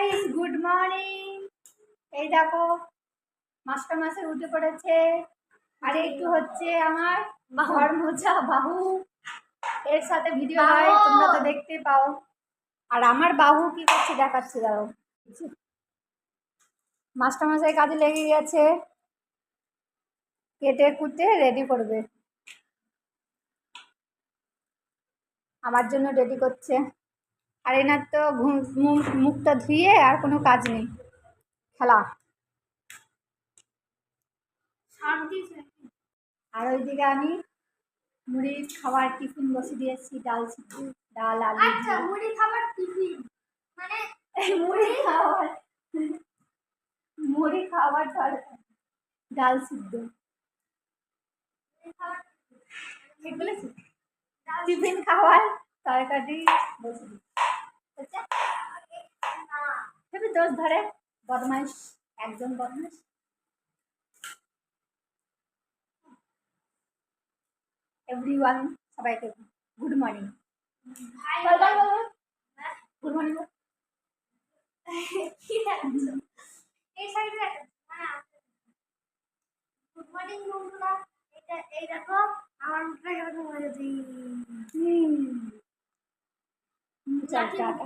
Guys, good morning. এই দেখো master মাসে উঠে পড়েছে। আর একটু হচ্ছে আমার ঘর মোছা বাহু, এর সাথে ভিডিও হয়, তোমরা তো দেখতে পাও। আর আমার বাহু কি করছে দেখাচ্ছে, দাঁড়াও। মাস্টার মাসের কাজে লেগে গেছে, কেটে কুটে রেডি করবে, আমার জন্য রেডি করছে। আর এনার তো মুখটা ধুয়ে আর কোনো কাজ নেই, খেলা। আর ওইদিকে আমি মুড়ি খাবার টিফিন বসে দিয়েছি, ডাল সিদ্ধ, ডাল আলু। আচ্ছা, মুড়ি খাবার টিফিন মানে মুড়ি খাবার ডাল সিদ্ধ ঠিক বলেছি। টিফিন খাওয়ার তরকারি বসে দিচ্ছি। দোষ ধরে, বদমাইশ, একজন বদমাইশ। এভরিওয়ান, সবাইকে good morning. Good morning. Good morning বন্ধুরা। এই দেখো আমার মুখটা কেমন হয়েছে। চল টাটা।